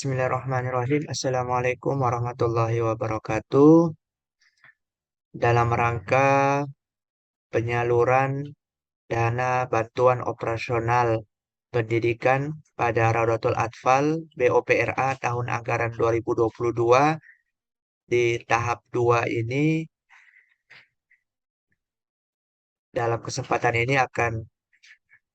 Bismillahirrahmanirrahim. Assalamualaikum warahmatullahi wabarakatuh. Dalam rangka penyaluran dana bantuan operasional pendidikan pada Raudatul Atfal BOPRA tahun anggaran 2022 di tahap 2 ini, dalam kesempatan ini akan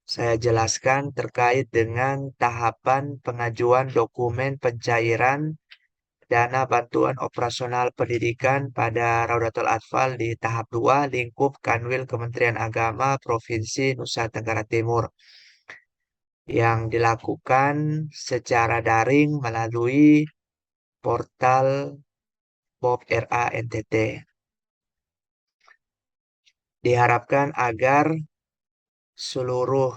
saya jelaskan terkait dengan tahapan pengajuan dokumen pencairan dana bantuan operasional pendidikan pada Raudatul Atfal di tahap 2 lingkup Kanwil Kementerian Agama Provinsi Nusa Tenggara Timur yang dilakukan secara daring melalui portal BOPRA NTT. Diharapkan agar seluruh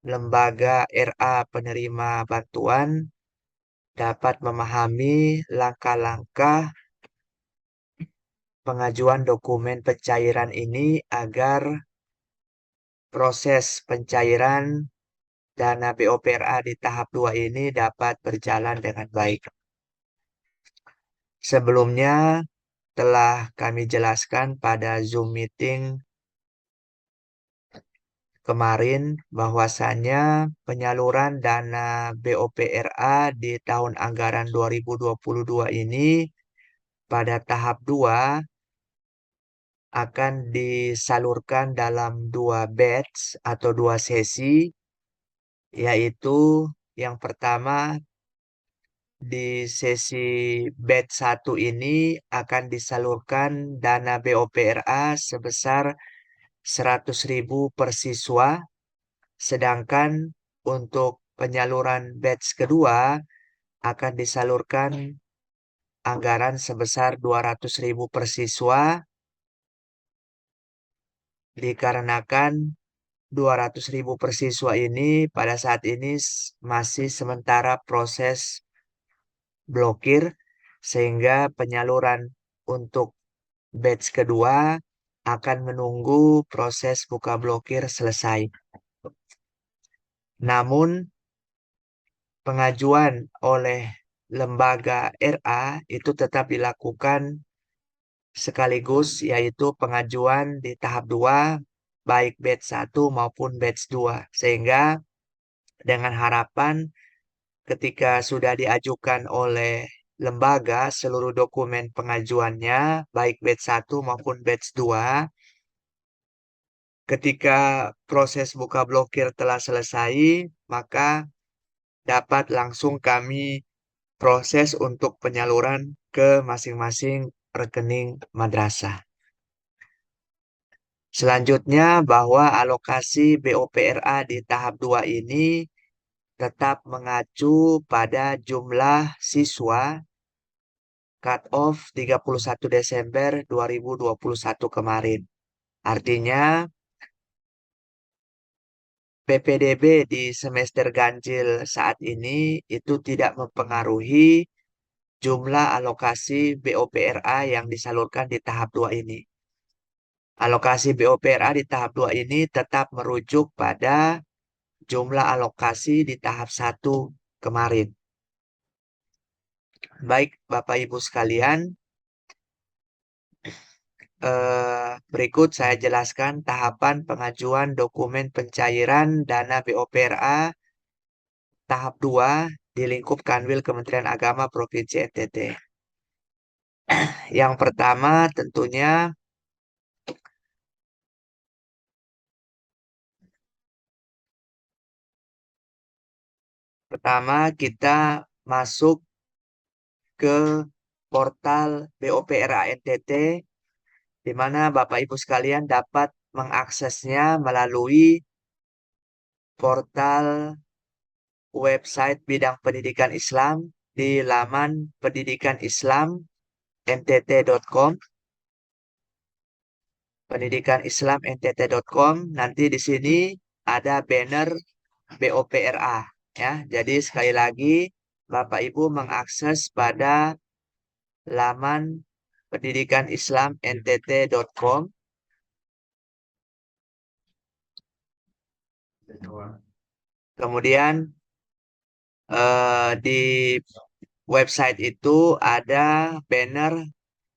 lembaga RA penerima bantuan dapat memahami langkah-langkah pengajuan dokumen pencairan ini agar proses pencairan dana BOPRA di tahap 2 ini dapat berjalan dengan baik. Sebelumnya telah kami jelaskan pada Zoom meeting kemarin bahwasannya penyaluran dana BOPRA di tahun anggaran 2022 ini pada tahap 2 akan disalurkan dalam 2 batch atau 2 sesi, yaitu yang pertama di sesi batch 1 ini akan disalurkan dana BOPRA sebesar 100.000 per siswa, sedangkan untuk penyaluran batch kedua akan disalurkan anggaran sebesar 200.000 per siswa, dikarenakan 200.000 per siswa ini pada saat ini masih sementara proses blokir, sehingga penyaluran untuk batch kedua akan menunggu proses buka blokir selesai. Namun, pengajuan oleh lembaga RA itu tetap dilakukan sekaligus, yaitu pengajuan di tahap 2 baik batch 1 maupun batch 2, sehingga dengan harapan ketika sudah diajukan oleh lembaga seluruh dokumen pengajuannya baik batch 1 maupun batch 2, ketika proses buka blokir telah selesai, maka dapat langsung kami proses untuk penyaluran ke masing-masing rekening madrasah. Selanjutnya, bahwa alokasi BOPRA di tahap 2 ini tetap mengacu pada jumlah siswa cut off 31 Desember 2021 kemarin. Artinya, PPDB di semester ganjil saat ini itu tidak mempengaruhi jumlah alokasi BOPRA yang disalurkan di tahap 2 ini. Alokasi BOPRA di tahap 2 ini tetap merujuk pada jumlah alokasi di tahap 1 kemarin. Baik, Bapak Ibu sekalian, berikut saya jelaskan tahapan pengajuan dokumen pencairan dana BOPRA tahap 2 di lingkup Kanwil Kementerian Agama Provinsi NTT. Yang pertama kita masuk ke portal BOPRA NTT, di mana Bapak Ibu sekalian dapat mengaksesnya melalui portal website bidang pendidikan Islam di laman pendidikan-islam-ntt.com. pendidikan-islam-ntt.com. Nanti di sini ada banner BOPRA, ya. Jadi sekali lagi Bapak Ibu mengakses pada laman pendidikan-islam-ntt.com. Kemudian Di website itu ada banner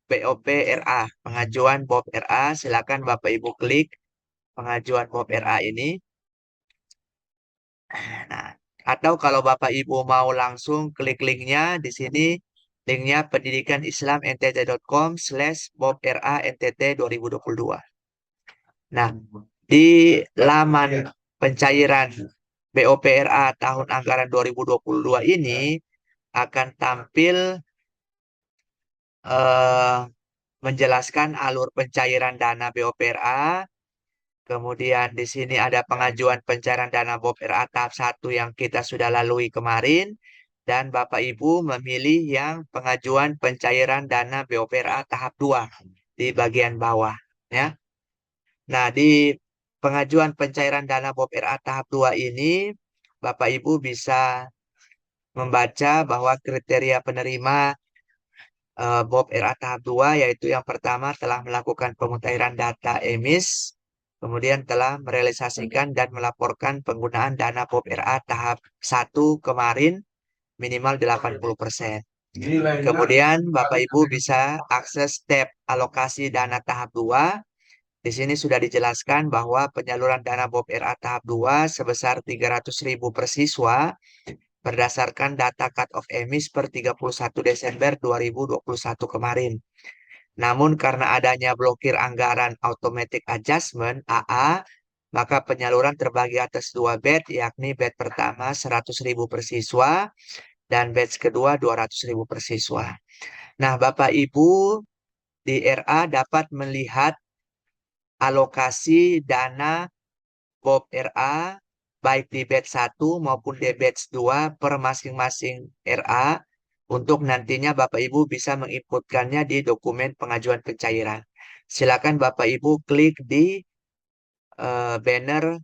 BOP RA, pengajuan Bob RA. Silakan Bapak Ibu klik pengajuan Bob RA ini. Nah, atau kalau Bapak Ibu mau langsung klik linknya di sini, linknya pendidikan-islam-ntt.com/Bob RA NTT 2022. Nah, di laman pencairan BOPRA tahun anggaran 2022 ini akan tampil eh, menjelaskan alur pencairan dana BOPRA. Kemudian di sini ada pengajuan pencairan dana BOPRA tahap 1 yang kita sudah lalui kemarin. Dan Bapak Ibu memilih yang pengajuan pencairan dana BOPRA tahap 2 di bagian bawah. Ya. Nah, di pengajuan pencairan dana BOPRA tahap 2 ini, Bapak Ibu bisa membaca bahwa kriteria penerima Bob RA tahap 2 yaitu yang pertama telah melakukan pemutahiran data emis, kemudian telah merealisasikan dan melaporkan penggunaan dana Bob RA tahap 1 kemarin minimal 80%. Kemudian Bapak Ibu bisa akses tab alokasi dana tahap 2. Di sini sudah dijelaskan bahwa penyaluran dana Bob RA tahap 2 sebesar 300.000 per siswa berdasarkan data cut-off emis per 31 Desember 2021 kemarin. Namun karena adanya blokir anggaran automatic adjustment AA, maka penyaluran terbagi atas dua batch, yakni batch pertama 100.000 per siswa dan batch kedua 200.000 per siswa. Nah, Bapak Ibu di RA dapat melihat alokasi dana Bob RA baik di batch 1 maupun di batch 2 per masing-masing RA untuk nantinya Bapak Ibu bisa menginputkannya di dokumen pengajuan pencairan. Silakan Bapak Ibu klik di banner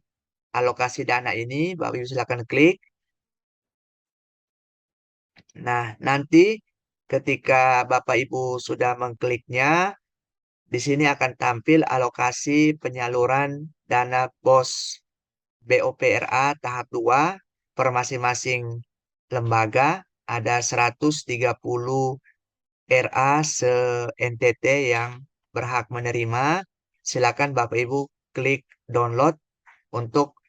alokasi dana ini, Bapak Ibu silakan klik. Nah, nanti ketika Bapak Ibu sudah mengkliknya, di sini akan tampil alokasi penyaluran dana BOS BOPRA tahap 2 per masing-masing lembaga ada 130 RA se-NTT yang berhak menerima. Silakan Bapak Ibu klik download untuk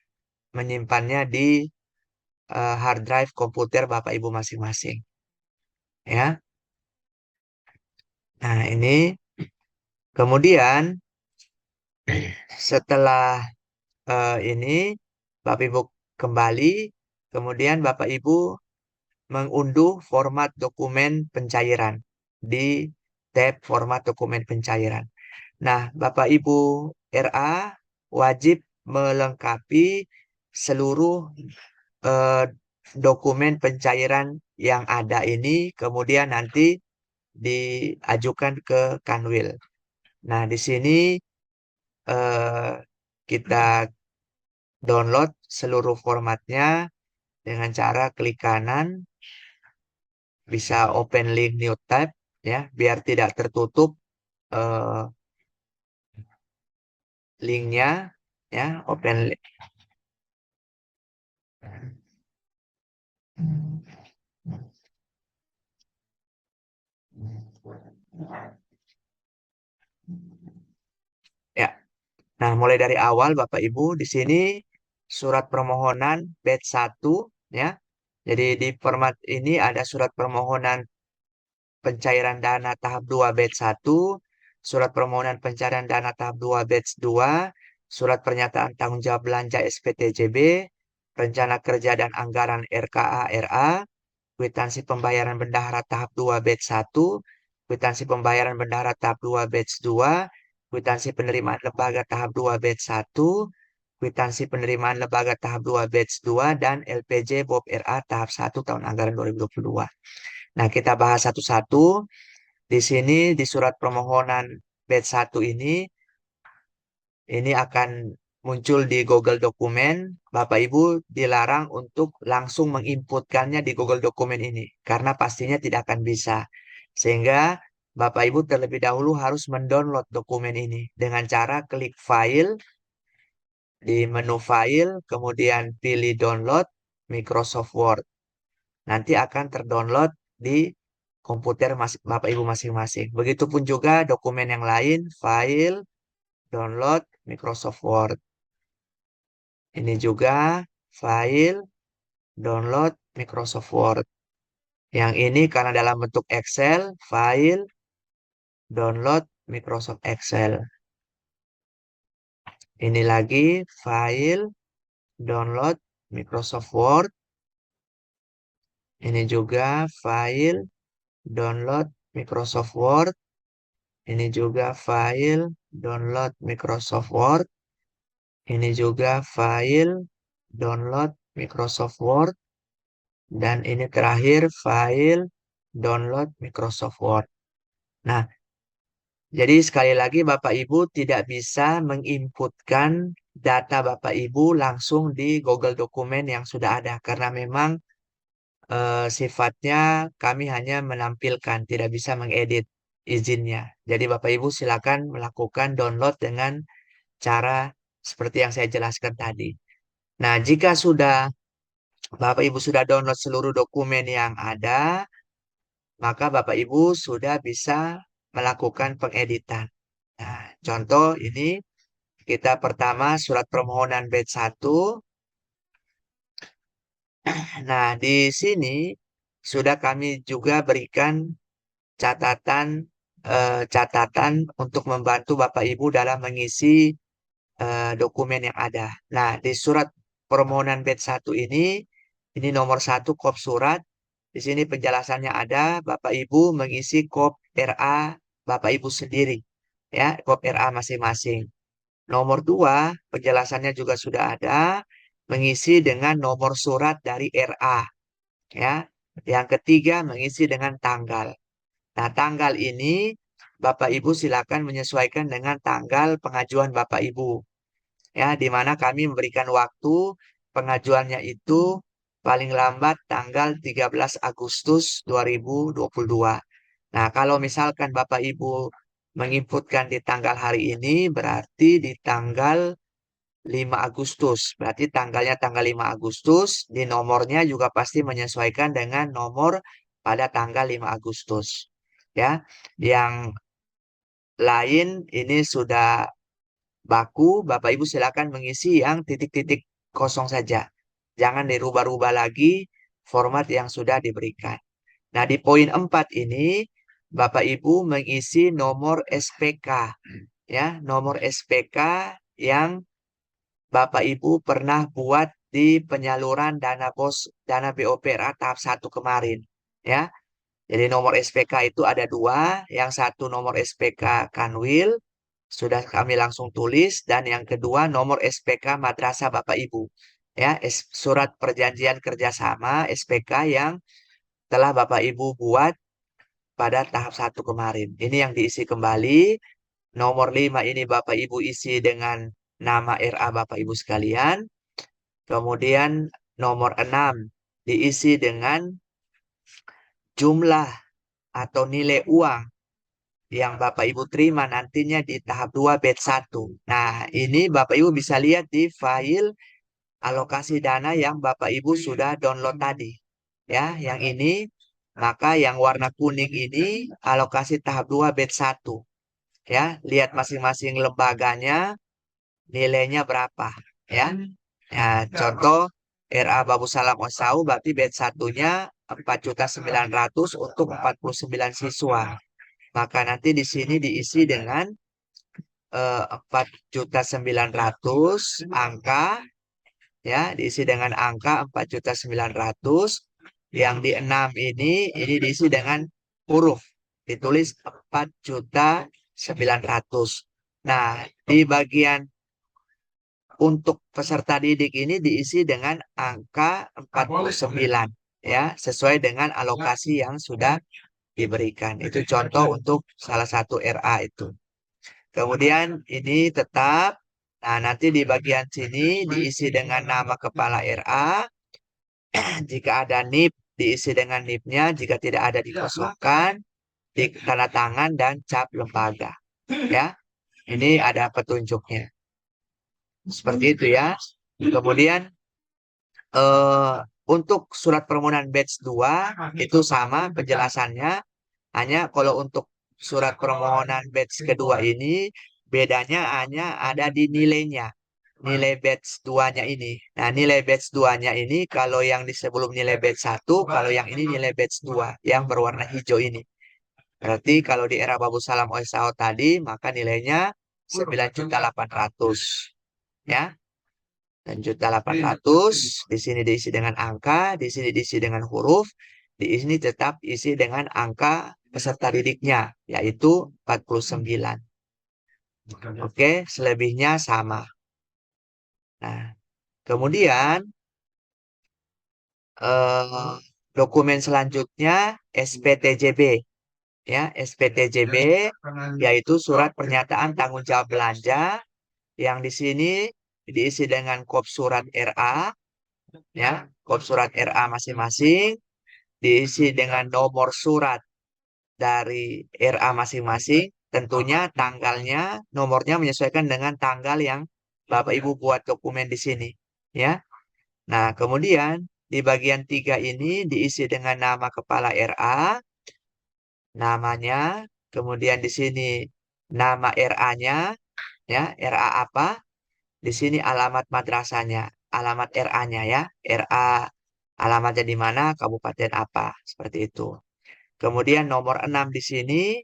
menyimpannya di hard drive komputer Bapak Ibu masing-masing. Ya. Nah, ini kemudian setelah ini Bapak Ibu kembali, kemudian Bapak Ibu mengunduh format dokumen pencairan di tab format dokumen pencairan. Nah, Bapak Ibu RA wajib melengkapi seluruh eh, dokumen pencairan yang ada ini, kemudian nanti diajukan ke Kanwil. Nah, di sini eh, kita download seluruh formatnya dengan cara klik kanan, bisa open link new tab ya, biar tidak tertutup eh, linknya ya, open link. Ya. Nah, mulai dari awal Bapak Ibu di sini surat permohonan batch 1 ya. Jadi di format ini ada surat permohonan pencairan dana tahap 2 batch 1, surat permohonan pencairan dana tahap 2 batch 2, surat pernyataan tanggung jawab belanja SPTJB, rencana kerja dan anggaran RKA RA, kwitansi pembayaran bendahara tahap 2 batch 1, kwitansi pembayaran bendahara tahap 2 batch 2, kwitansi penerimaan lembaga tahap 2 batch 1, kwitansi penerimaan lembaga tahap 2 batch 2, dan LPJ Bob RA tahap 1 tahun anggaran 2022. Nah, kita bahas satu-satu. Di sini di surat permohonan batch 1 ini akan muncul di Google Dokumen. Bapak Ibu dilarang untuk langsung menginputkannya di Google Dokumen ini karena pastinya tidak akan bisa. Sehingga Bapak Ibu terlebih dahulu harus mendownload dokumen ini dengan cara klik file di menu file, kemudian pilih download Microsoft Word. nanti akan terdownload di komputer Bapak Ibu masing-masing. Begitupun juga dokumen yang lain, file, download Microsoft Word. Ini juga file, download Microsoft Word. Yang ini karena dalam bentuk Excel, file, download Microsoft Excel. Ini lagi file, download Microsoft Word. Ini juga file, download Microsoft Word. Ini juga file, download Microsoft Word. Ini juga file, download Microsoft Word. Dan ini terakhir file, download Microsoft Word. Nah, jadi sekali lagi Bapak Ibu tidak bisa menginputkan data Bapak Ibu langsung di Google Dokumen yang sudah ada. Karena memang sifatnya kami hanya menampilkan, tidak bisa mengedit izinnya. Jadi Bapak Ibu silakan melakukan download dengan cara seperti yang saya jelaskan tadi. Nah, jika Bapak Ibu sudah download seluruh dokumen yang ada, maka Bapak Ibu sudah bisa melakukan pengeditan. Nah, contoh ini kita pertama surat permohonan batch 1. Nah, di sini sudah kami juga berikan catatan untuk membantu Bapak Ibu dalam mengisi dokumen yang ada. Nah, di surat permohonan batch 1 ini nomor 1 kop surat. Di sini penjelasannya ada, Bapak Ibu mengisi kop RA Bapak Ibu sendiri. Ya, kop RA masing-masing. Nomor 2, penjelasannya juga sudah ada, mengisi dengan nomor surat dari RA. Ya. Yang ketiga, mengisi dengan tanggal. Nah, tanggal ini Bapak Ibu silakan menyesuaikan dengan tanggal pengajuan Bapak Ibu. Ya, di mana kami memberikan waktu pengajuannya itu paling lambat tanggal 13 Agustus 2022. Nah, kalau misalkan Bapak Ibu menginputkan di tanggal hari ini, berarti di tanggal 5 Agustus. Berarti tanggalnya tanggal 5 Agustus, di nomornya juga pasti menyesuaikan dengan nomor pada tanggal 5 Agustus. Ya, yang lain ini sudah baku, Bapak Ibu silakan mengisi yang titik-titik kosong saja. Jangan dirubah-rubah lagi format yang sudah diberikan. Nah, di poin 4 ini, Bapak Ibu mengisi nomor SPK. Ya, nomor SPK yang Bapak Ibu pernah buat di penyaluran dana BOPRA tahap 1 kemarin. Ya, jadi nomor SPK itu ada dua. Yang satu nomor SPK Kanwil, sudah kami langsung tulis. Dan yang kedua nomor SPK Madrasah Bapak Ibu. Ya, surat perjanjian kerjasama SPK yang telah Bapak Ibu buat pada tahap 1 kemarin. Ini yang diisi kembali. Nomor 5 ini Bapak Ibu isi dengan nama RA Bapak Ibu sekalian. Kemudian nomor 6 diisi dengan jumlah atau nilai uang yang Bapak Ibu terima nantinya di tahap 2 batch 1. Nah, ini Bapak Ibu bisa lihat di file alokasi dana yang Bapak Ibu sudah download tadi. Ya, yang ini, maka yang warna kuning ini alokasi tahap 2 batch 1. Ya, lihat masing-masing lembaganya nilainya berapa, ya. Ya, contoh RA Babu Salam Osau berarti batch 1-nya 4.900.000 untuk 49 siswa. Maka nanti di sini diisi dengan 4.900.000 angka, ya, diisi dengan angka 4.900.000. Yang di 6 ini diisi dengan huruf, ditulis 4.900.000. Nah, di bagian untuk peserta didik ini diisi dengan angka 49, ya, sesuai dengan alokasi yang sudah diberikan. Itu contoh untuk salah satu RA itu. Kemudian ini tetap, nah nanti di bagian sini diisi dengan nama kepala RA. Jika ada NIP, diisi dengan NIP-nya. Jika tidak ada, dikosongkan, di tanda tangan dan cap lembaga. Ya, ini ada petunjuknya. Seperti itu ya. Kemudian Untuk surat permohonan batch 2 itu sama penjelasannya. Hanya kalau untuk surat permohonan batch kedua ini bedanya hanya ada di nilainya. Nilai batch 2-nya ini. Nah, nilai batch 2-nya ini kalau yang di sebelum nilai batch 1, kalau yang ini nilai batch 2 yang berwarna hijau ini. Berarti kalau di era Babu Salam OSAO tadi, maka nilainya 9.800.000. Ya, 9.800.000. Di sini diisi dengan angka, di sini diisi dengan huruf, di sini tetap isi dengan angka peserta didiknya, yaitu 49. Oke, selebihnya sama. Nah, kemudian eh, dokumen selanjutnya SPTJB. Ya, SPTJB yaitu surat pernyataan tanggung jawab belanja yang di sini diisi dengan kop surat RA, ya, kop surat RA masing-masing, diisi dengan nomor surat dari RA masing-masing, tentunya tanggalnya, nomornya menyesuaikan dengan tanggal yang Bapak Ibu buat dokumen di sini, ya. Nah, kemudian di bagian 3 ini diisi dengan nama kepala RA, namanya, kemudian di sini nama RA-nya, ya, RA apa? Di sini alamat madrasahnya, alamat RA-nya ya, RA alamatnya di mana, kabupaten apa, seperti itu. Kemudian nomor 6 di sini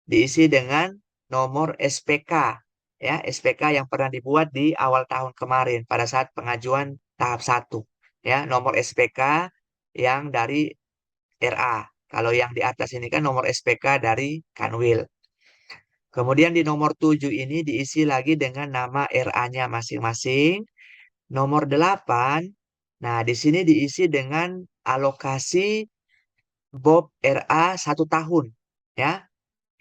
diisi dengan nomor SPK, ya, SPK yang pernah dibuat di awal tahun kemarin pada saat pengajuan tahap 1, ya, nomor SPK yang dari RA. Kalau yang di atas ini kan nomor SPK dari Kanwil. Kemudian di nomor 7 ini diisi lagi dengan nama RA-nya masing-masing. Nomor 8, nah di sini diisi dengan alokasi BOB RA 1 tahun, ya,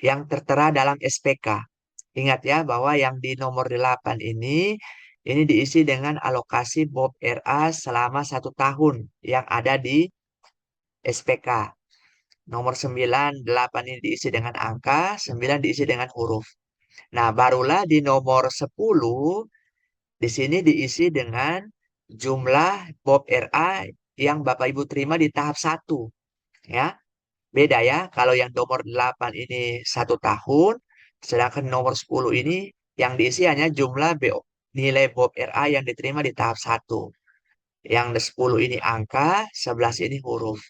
yang tertera dalam SPK. Ingat ya bahwa yang di nomor 8 ini diisi dengan alokasi BOB RA selama 1 tahun yang ada di SPK. Nomor 9, 8 ini diisi dengan angka, 9 diisi dengan huruf. Nah, barulah di nomor 10, di sini diisi dengan jumlah BOB RA yang Bapak Ibu terima di tahap 1. Ya, beda ya. Kalau yang nomor 8 ini 1 tahun, sedangkan nomor 10 ini yang diisi hanya jumlah BO, nilai BOB RA yang diterima di tahap 1. Yang 10 ini angka, 11 ini huruf.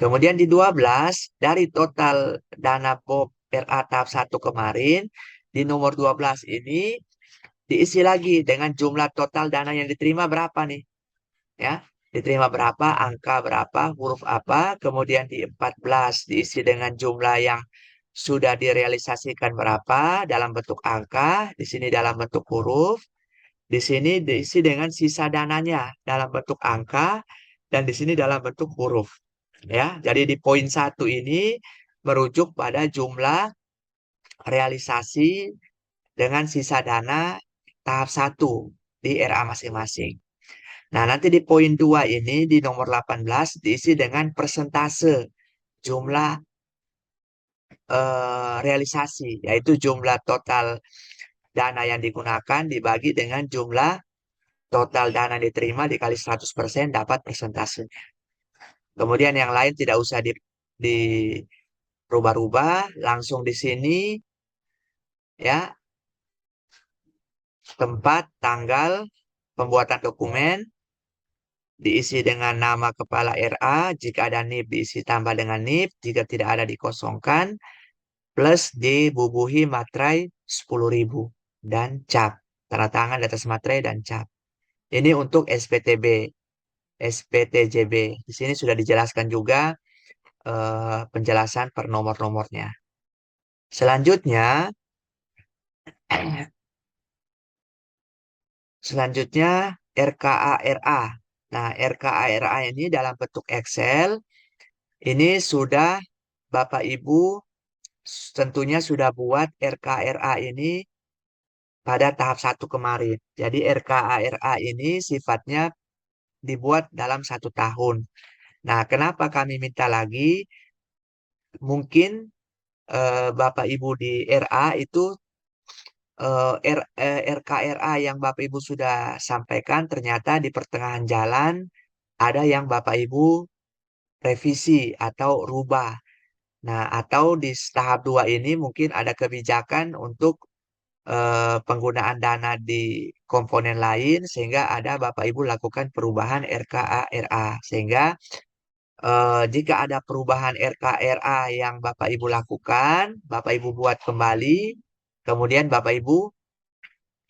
Kemudian di 12, dari total dana BOB RA tahap 1 kemarin, di nomor 12 ini diisi lagi dengan jumlah total dana yang diterima berapa nih? Ya, diterima berapa, angka berapa, huruf apa. Kemudian di 14 diisi dengan jumlah yang sudah direalisasikan berapa dalam bentuk angka, di sini dalam bentuk huruf, di sini diisi dengan sisa dananya dalam bentuk angka, dan di sini dalam bentuk huruf. Ya, jadi di poin 1 ini merujuk pada jumlah realisasi dengan sisa dana tahap 1 di RA masing-masing. Nah, nanti di poin 2 ini di nomor 18 diisi dengan persentase jumlah realisasi, yaitu jumlah total dana yang digunakan dibagi dengan jumlah total dana diterima dikali 100% dapat persentasenya. Kemudian yang lain tidak usah dirubah-rubah, langsung di sini ya, tempat, tanggal, pembuatan dokumen, diisi dengan nama kepala RA, jika ada NIP diisi tambah dengan NIP, jika tidak ada dikosongkan, plus dibubuhi materai 10.000 dan cap, tanda tangan di atas materai dan cap. Ini untuk SPTB, SPTJB. Di sini sudah dijelaskan juga penjelasan per nomor-nomornya. Selanjutnya, RKA-RA. Nah, RKA-RA ini dalam bentuk Excel, ini sudah Bapak Ibu tentunya sudah buat RKA-RA ini pada tahap 1 kemarin. Jadi RKA-RA ini sifatnya dibuat dalam 1 tahun. Nah, kenapa kami minta lagi? Mungkin Bapak Ibu di RA itu RKRA yang Bapak Ibu sudah sampaikan ternyata di pertengahan jalan ada yang Bapak Ibu revisi atau rubah. Nah, atau di tahap 2 ini mungkin ada kebijakan untuk penggunaan dana di komponen lain sehingga ada Bapak Ibu lakukan perubahan RKA RA sehingga jika ada perubahan RKRA yang Bapak Ibu lakukan, Bapak Ibu buat kembali, kemudian Bapak Ibu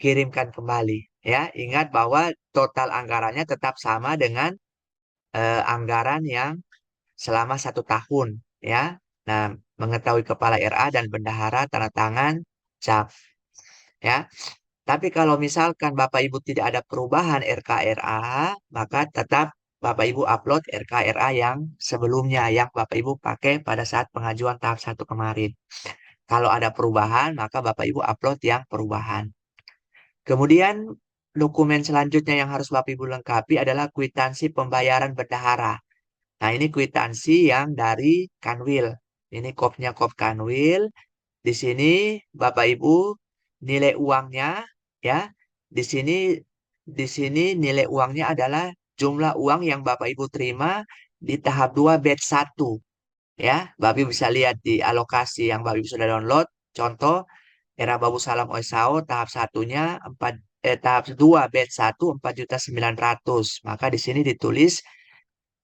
kirimkan kembali. Ya, ingat bahwa total anggarannya tetap sama dengan anggaran yang selama 1 tahun. Ya, nah mengetahui kepala RA dan bendahara tanda tangan cap. Ya, tapi kalau misalkan Bapak Ibu tidak ada perubahan RKRA, maka tetap Bapak Ibu upload RKRA yang sebelumnya yang Bapak Ibu pakai pada saat pengajuan tahap 1 kemarin. Kalau ada perubahan, maka Bapak Ibu upload yang perubahan. Kemudian dokumen selanjutnya yang harus Bapak Ibu lengkapi adalah kwitansi pembayaran bendahara. Nah, ini kwitansi yang dari Kanwil. Ini kopnya kop Kanwil. Di sini Bapak Ibu nilai uangnya ya. Di sini nilai uangnya adalah jumlah uang yang Bapak Ibu terima di tahap 2 batch 1 ya. Bapak Ibu bisa lihat di alokasi yang Bapak Ibu sudah download. Contoh era Babu Salam Oisao tahap satunya 4 tahap 2 batch 1 4.900.000. Maka di sini ditulis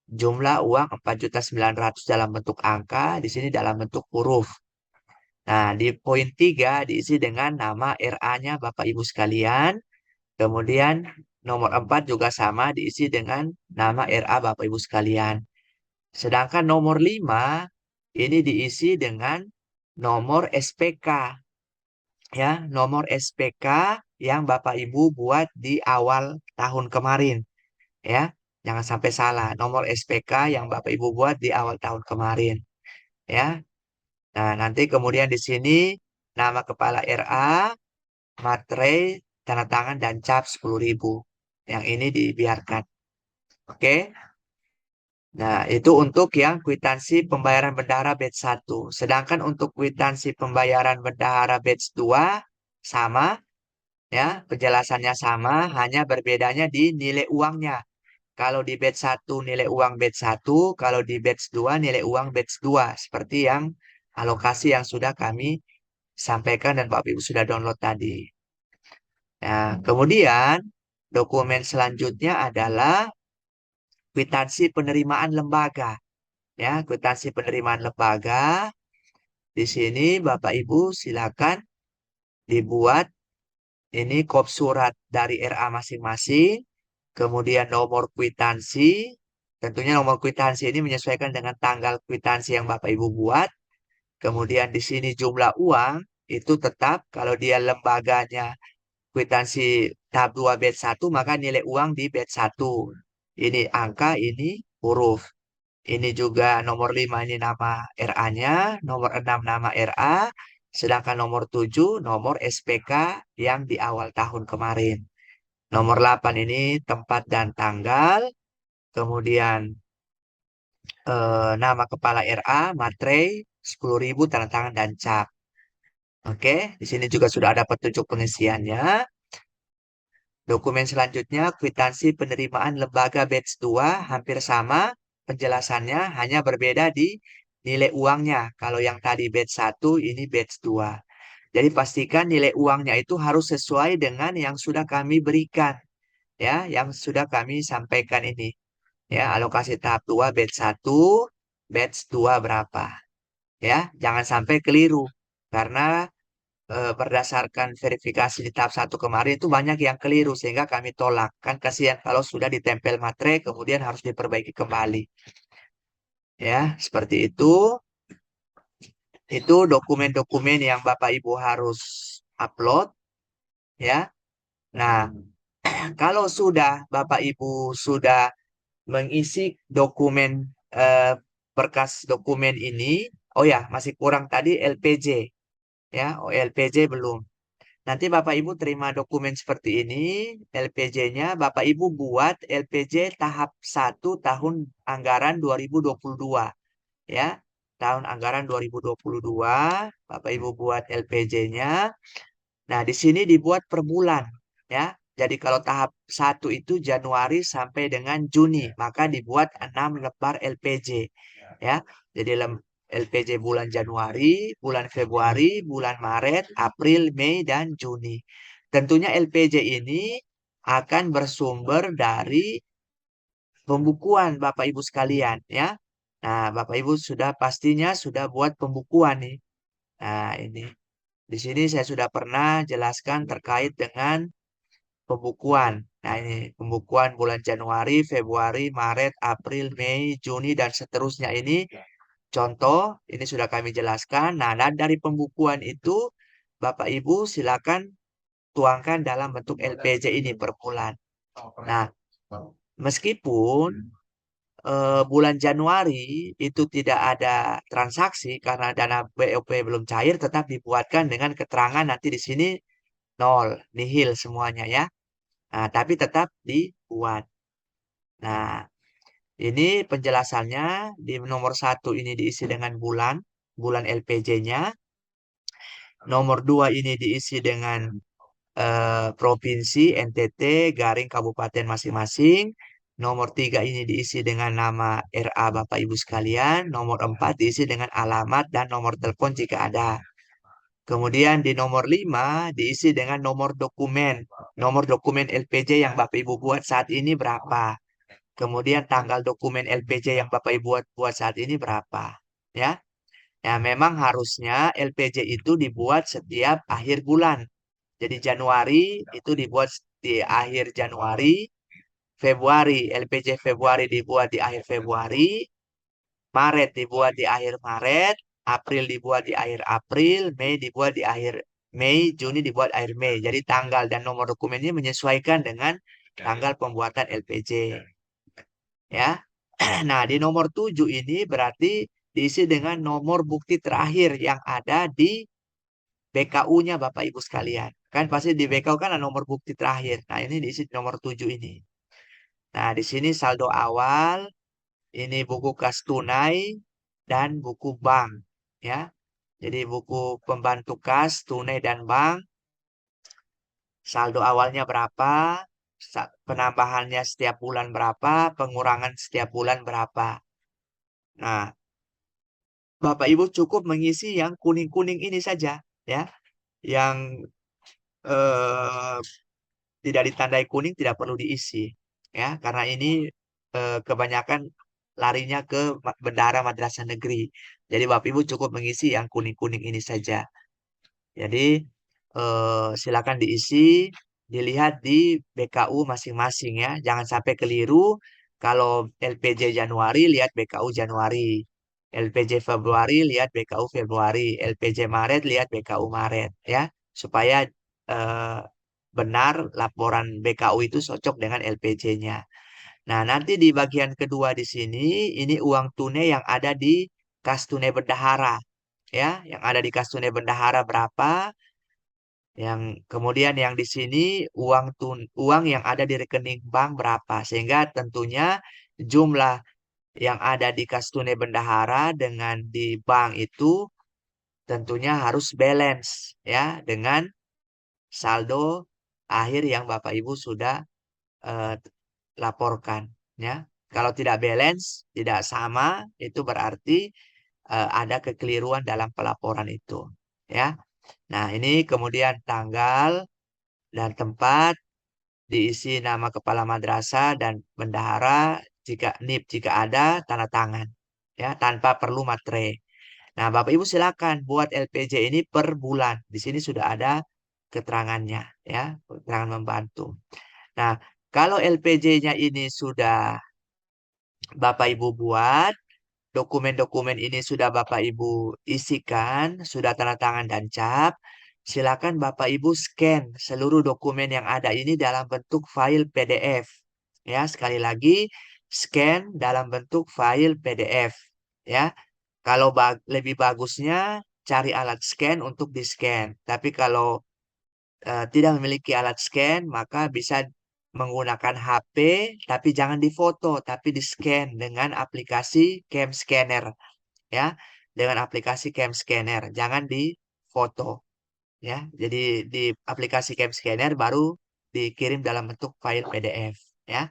jumlah uang 4.900.000 dalam bentuk angka, di sini dalam bentuk huruf. Nah, di poin 3 diisi dengan nama RA-nya Bapak Ibu sekalian. Kemudian nomor 4 juga sama diisi dengan nama RA Bapak Ibu sekalian. Sedangkan nomor 5 ini diisi dengan nomor SPK. Ya, nomor SPK yang Bapak Ibu buat di awal tahun kemarin. Ya, jangan sampai salah. Nomor SPK yang Bapak Ibu buat di awal tahun kemarin. Ya, nah nanti kemudian di sini nama kepala RA, materai, tanda tangan, dan cap 10.000. Yang ini dibiarkan. Oke. Nah, itu untuk yang kwitansi pembayaran bendahara batch 1. Sedangkan untuk kwitansi pembayaran bendahara batch 2 sama ya, penjelasannya sama, hanya berbedanya di nilai uangnya. Kalau di batch 1 nilai uang batch 1, kalau di batch 2 nilai uang batch 2. Seperti yang alokasi yang sudah kami sampaikan dan Bapak Ibu sudah download tadi. Nah, kemudian dokumen selanjutnya adalah kwitansi penerimaan lembaga. Ya, kwitansi penerimaan lembaga. Di sini Bapak Ibu silakan dibuat ini kop surat dari RA masing-masing, kemudian nomor kwitansi. Tentunya nomor kwitansi ini menyesuaikan dengan tanggal kwitansi yang Bapak Ibu buat. Kemudian di sini jumlah uang itu tetap kalau dia lembaganya kwitansi tahap 2 batch 1 maka nilai uang di batch 1. Ini angka, ini huruf. Ini juga nomor 5 ini nama RA-nya, nomor 6 nama RA, sedangkan nomor 7 nomor SPK yang di awal tahun kemarin. Nomor 8 ini tempat dan tanggal, kemudian nama kepala RA, materai, 10.000 tanda tangan dan cap. Oke, di sini juga sudah ada petunjuk pengisiannya. Dokumen selanjutnya, kwitansi penerimaan lembaga batch 2 hampir sama penjelasannya, hanya berbeda di nilai uangnya. Kalau yang tadi batch 1, ini batch 2. Jadi pastikan nilai uangnya itu harus sesuai dengan yang sudah kami berikan. Ya, yang sudah kami sampaikan ini. Ya, alokasi tahap 2 batch 1, batch 2 berapa. Ya, jangan sampai keliru. Karena berdasarkan verifikasi di tahap 1 kemarin itu banyak yang keliru sehingga kami tolak. Kan kasihan kalau sudah ditempel materai kemudian harus diperbaiki kembali. Ya, seperti itu. Itu dokumen-dokumen yang Bapak Ibu harus upload ya. Nah, kalau sudah Bapak Ibu sudah mengisi dokumen eh, berkas dokumen ini, oh ya, masih kurang tadi LPJ ya. Oh, LPJ belum. Nanti Bapak Ibu terima dokumen seperti ini, LPJ-nya Bapak Ibu buat LPJ tahap 1 tahun anggaran 2022 ya. Tahun anggaran 2022 Bapak Ibu buat LPJ-nya. Nah, di sini dibuat per bulan ya. Jadi kalau tahap 1 itu Januari sampai dengan Juni, maka dibuat 6 lembar LPJ. Ya, jadi LPJ bulan Januari, bulan Februari, bulan Maret, April, Mei, dan Juni. Tentunya LPJ ini akan bersumber dari pembukuan Bapak Ibu sekalian ya. Nah, Bapak Ibu sudah pastinya sudah buat pembukuan nih. Nah, ini di sini saya sudah pernah jelaskan terkait dengan pembukuan. Nah, ini pembukuan bulan Januari, Februari, Maret, April, Mei, Juni, dan seterusnya ini contoh, ini sudah kami jelaskan. Nah, dan dari pembukuan itu, Bapak Ibu silakan tuangkan dalam bentuk LPJ ini per bulan. Nah, meskipun bulan Januari itu tidak ada transaksi karena dana BOP belum cair, tetap dibuatkan dengan keterangan nanti di sini nol, nihil semuanya ya. Nah, tapi tetap dibuat. Nah, ini penjelasannya di nomor 1 ini diisi dengan bulan LPJ-nya. Nomor 2 ini diisi dengan provinsi, NTT, garing kabupaten masing-masing. Nomor 3 ini diisi dengan nama RA Bapak Ibu sekalian. Nomor 4 diisi dengan alamat dan nomor telepon jika ada. Kemudian di nomor 5 diisi dengan nomor dokumen. Nomor dokumen LPJ yang Bapak Ibu buat saat ini berapa? Kemudian tanggal dokumen LPJ yang Bapak Ibu buat saat ini berapa? Ya. Ya, memang harusnya LPJ itu dibuat setiap akhir bulan. Jadi Januari itu dibuat di akhir Januari, Februari, LPJ Februari dibuat di akhir Februari, Maret dibuat di akhir Maret, April dibuat di akhir April, Mei dibuat di akhir Mei, Juni dibuat akhir Mei. Jadi tanggal dan nomor dokumennya menyesuaikan dengan tanggal pembuatan LPJ. Ya. Nah, di nomor 7 ini berarti diisi dengan nomor bukti terakhir yang ada di BKU-nya Bapak Ibu sekalian. Kan pasti di BKU kan ada nomor bukti terakhir. Nah, ini diisi di nomor 7 ini. Nah, di sini saldo awal, ini buku kas tunai dan buku bank ya. Jadi buku pembantu kas, tunai dan bank, saldo awalnya berapa, penambahannya setiap bulan berapa, pengurangan setiap bulan berapa. Nah, Bapak Ibu cukup mengisi yang kuning-kuning ini saja ya. Yang eh, tidak ditandai kuning tidak perlu diisi ya, karena ini kebanyakan larinya ke bendahara madrasah negeri. Jadi Bapak Ibu cukup mengisi yang kuning-kuning ini saja. Jadi silakan diisi, dilihat di BKU masing-masing ya. Jangan sampai keliru. Kalau LPJ Januari lihat BKU Januari, LPJ Februari lihat BKU Februari, LPJ Maret lihat BKU Maret ya, supaya eh, benar laporan BKU itu cocok dengan LPJ-nya. Nah, nanti di bagian kedua di sini ini uang tunai yang ada di kas tunai bendahara ya, yang ada di kas tunai bendahara berapa? Yang kemudian yang di sini uang yang ada di rekening bank berapa? Sehingga tentunya jumlah yang ada di kas tunai bendahara dengan di bank itu tentunya harus balance ya dengan saldo akhir yang Bapak Ibu sudah eh, laporkan ya. Kalau tidak balance, tidak sama, itu berarti ada kekeliruan dalam pelaporan itu ya. Nah, ini kemudian tanggal dan tempat, diisi nama kepala madrasah dan bendahara, jika NIP jika ada, tanda tangan ya, tanpa perlu materai. Nah, Bapak Ibu silakan buat LPJ ini per bulan. Di sini sudah ada keterangannya ya, keterangan membantu. Nah, kalau LPJ-nya ini sudah Bapak Ibu buat, dokumen-dokumen ini sudah Bapak Ibu isikan, sudah tanda tangan dan cap. Silakan Bapak Ibu scan seluruh dokumen yang ada ini dalam bentuk file PDF. Ya, sekali lagi scan dalam bentuk file PDF. Ya, kalau lebih bagusnya cari alat scan untuk di-scan. Tapi kalau tidak memiliki alat scan, maka bisa menggunakan HP, tapi jangan difoto, tapi di-scan dengan aplikasi Cam Scanner ya, dengan aplikasi Cam Scanner, jangan di foto ya. Jadi di aplikasi Cam Scanner baru dikirim dalam bentuk file PDF ya.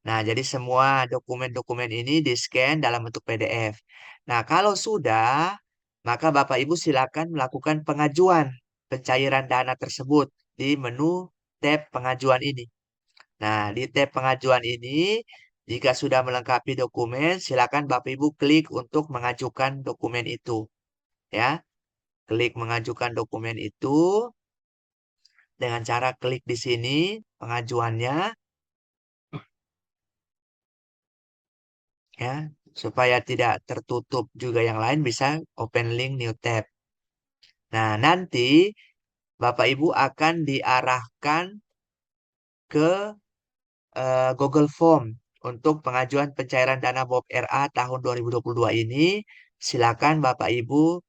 Nah, jadi semua dokumen-dokumen ini di-scan dalam bentuk PDF. Nah, kalau sudah, maka Bapak Ibu silakan melakukan pengajuan pencairan dana tersebut di menu tab pengajuan ini. Nah, di tab pengajuan ini, jika sudah melengkapi dokumen, silakan Bapak Ibu klik untuk mengajukan dokumen itu. Ya, klik mengajukan dokumen itu dengan cara klik di sini pengajuannya. Ya, supaya tidak tertutup juga yang lain bisa open link new tab. Nah, nanti Bapak Ibu akan diarahkan ke Google Form untuk pengajuan pencairan dana BOP RA tahun 2022 ini. Silakan Bapak Ibu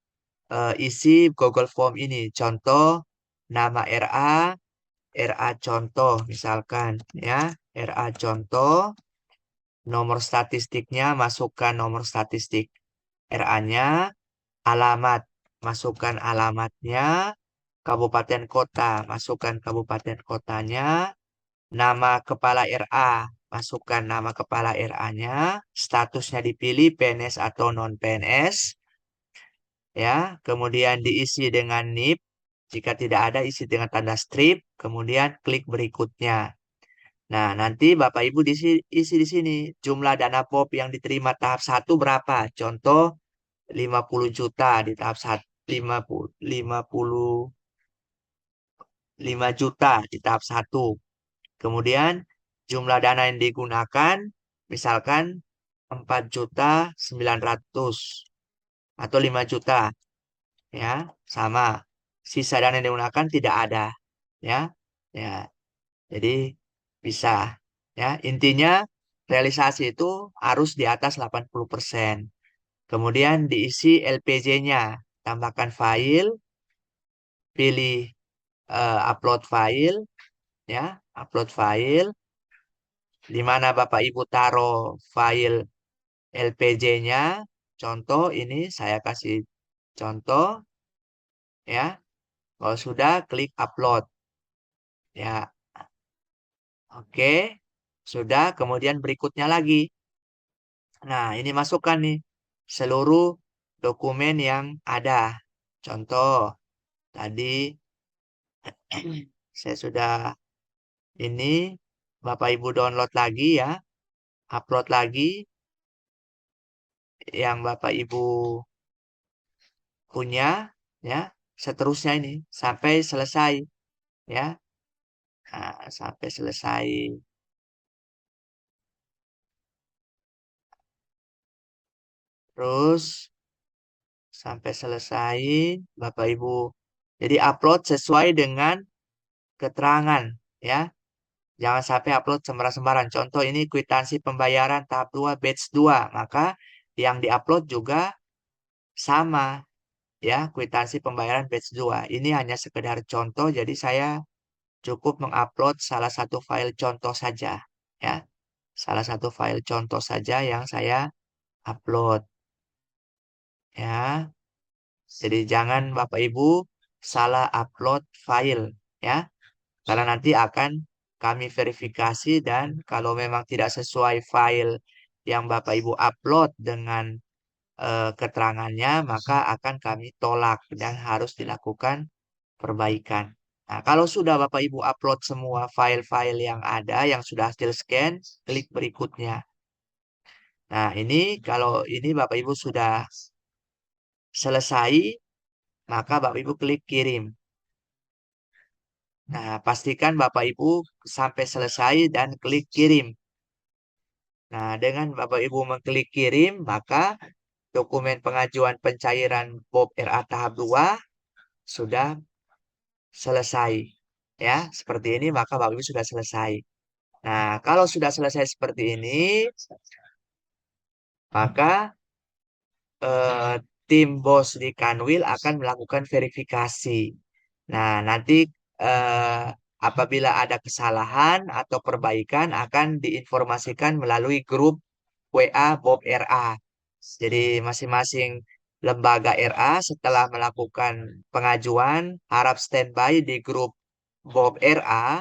isi Google Form ini. Contoh nama RA, RA contoh misalkan ya, RA contoh, nomor statistiknya masukkan nomor statistik RA-nya, alamat, masukkan alamatnya, kabupaten kota, masukkan kabupaten kotanya, nama kepala RA, masukkan nama kepala RA-nya, statusnya dipilih PNS atau non-PNS, ya, kemudian diisi dengan NIP, jika tidak ada isi dengan tanda strip, kemudian klik berikutnya. Nah, nanti Bapak Ibu isi di sini jumlah dana POP yang diterima tahap 1 berapa? Contoh 50 juta di tahap 1, 55 juta di tahap 1. Kemudian jumlah dana yang digunakan misalkan 4 juta 900 atau 5 juta ya, sama. Sisa dana yang digunakan tidak ada ya. Ya, jadi bisa ya. Intinya realisasi itu harus di atas 80%. Kemudian diisi LPJ-nya, tambahkan file, pilih upload file ya, upload file di mana Bapak Ibu taruh file LPJ-nya. Contoh ini saya kasih contoh ya. Kalau sudah klik upload ya. Oke. Sudah, kemudian berikutnya lagi. Nah, ini masukkan nih seluruh dokumen yang ada. Contoh tadi saya sudah ini Bapak Ibu download lagi ya, upload lagi yang Bapak Ibu punya ya, seterusnya ini sampai selesai ya. Nah, sampai selesai. Terus sampai selesai Bapak Ibu. Jadi upload sesuai dengan keterangan ya. Jangan sampai upload sembarang-sembarang. Contoh ini kwitansi pembayaran tahap 2 batch 2. Maka yang diupload juga sama ya, kwitansi pembayaran batch 2. Ini hanya sekedar contoh, jadi saya cukup mengupload salah satu file contoh saja ya. Salah satu file contoh saja yang saya upload ya. Jadi jangan Bapak Ibu salah upload file ya. Karena nanti akan kami verifikasi dan kalau memang tidak sesuai file yang Bapak Ibu upload dengan keterangannya, maka akan kami tolak dan harus dilakukan perbaikan. Nah, kalau sudah Bapak Ibu upload semua file-file yang ada, yang sudah hasil scan, klik berikutnya. Nah, ini kalau ini Bapak Ibu sudah selesai, maka Bapak Ibu klik kirim. Nah, pastikan Bapak Ibu sampai selesai dan klik kirim. Nah, dengan Bapak Ibu mengklik kirim, maka dokumen pengajuan pencairan BOP RA tahap 2 sudah selesai. Ya, seperti ini maka Bapak Ibu sudah selesai. Nah, kalau sudah selesai seperti ini, maka eh, tim bos di Kanwil akan melakukan verifikasi. Nah, nanti eh, apabila ada kesalahan atau perbaikan akan diinformasikan melalui grup WA Bob RA. Jadi masing-masing lembaga RA setelah melakukan pengajuan harap standby di grup Bob RA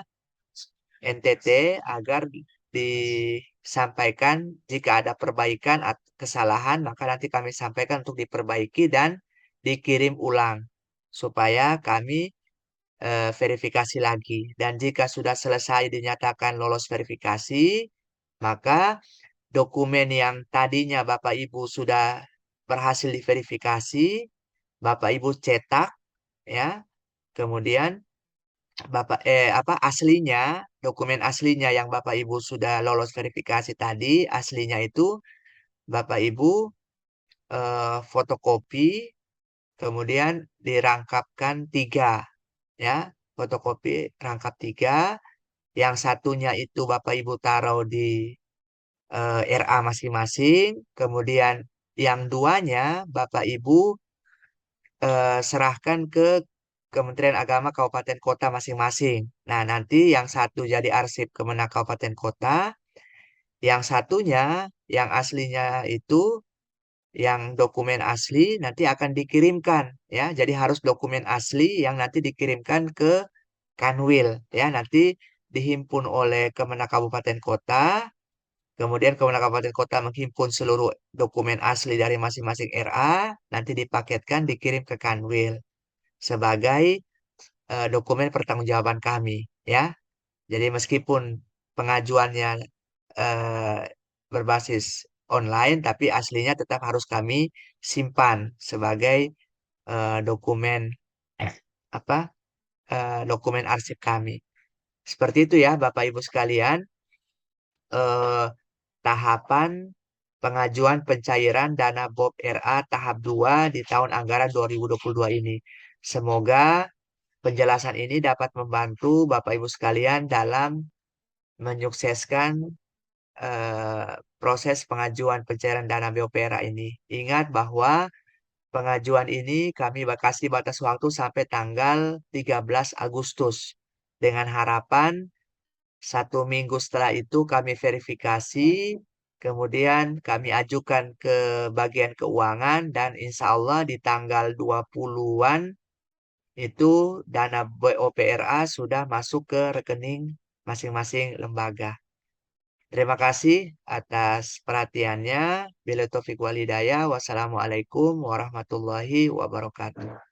NTT agar disampaikan jika ada perbaikan atau kesalahan, maka nanti kami sampaikan untuk diperbaiki dan dikirim ulang supaya kami verifikasi lagi. Dan jika sudah selesai dinyatakan lolos verifikasi, maka dokumen yang tadinya Bapak Ibu sudah berhasil diverifikasi, Bapak Ibu cetak ya. Kemudian aslinya, dokumen aslinya yang Bapak Ibu sudah lolos verifikasi tadi, aslinya itu Bapak Ibu fotokopi, kemudian dirangkapkan tiga, ya, fotokopi rangkap tiga, yang satunya itu Bapak Ibu taruh di RA masing-masing, kemudian yang duanya Bapak Ibu serahkan ke Kementerian Agama Kabupaten Kota masing-masing. Nah, nanti yang satu jadi arsip Kemenak Kabupaten Kota, yang satunya, yang aslinya itu, yang dokumen asli nanti akan dikirimkan, ya. Jadi harus dokumen asli yang nanti dikirimkan ke Kanwil, ya. Nanti dihimpun oleh Kemenak Kabupaten Kota, kemudian Kemenak Kabupaten Kota menghimpun seluruh dokumen asli dari masing-masing RA, nanti dipaketkan, dikirim ke Kanwil sebagai dokumen pertanggungjawaban kami, ya. Jadi meskipun pengajuannya eh, berbasis online, tapi aslinya tetap harus kami simpan sebagai dokumen apa dokumen arsip kami. Seperti itu ya, Bapak Ibu sekalian, eh, tahapan pengajuan pencairan dana BOP RA tahap 2 di tahun anggaran 2022 ini. Semoga penjelasan ini dapat membantu Bapak Ibu sekalian dalam menyukseskan proses pengajuan pencairan dana BOPera ini. Ingat bahwa pengajuan ini kami kasih batas waktu sampai tanggal 13 Agustus. Dengan harapan 1 minggu setelah itu kami verifikasi, kemudian kami ajukan ke bagian keuangan dan insya Allah di tanggal 20-an itu dana BOPRA sudah masuk ke rekening masing-masing lembaga. Terima kasih atas perhatiannya. Bila taufik walhidayah. Wassalamualaikum warahmatullahi wabarakatuh.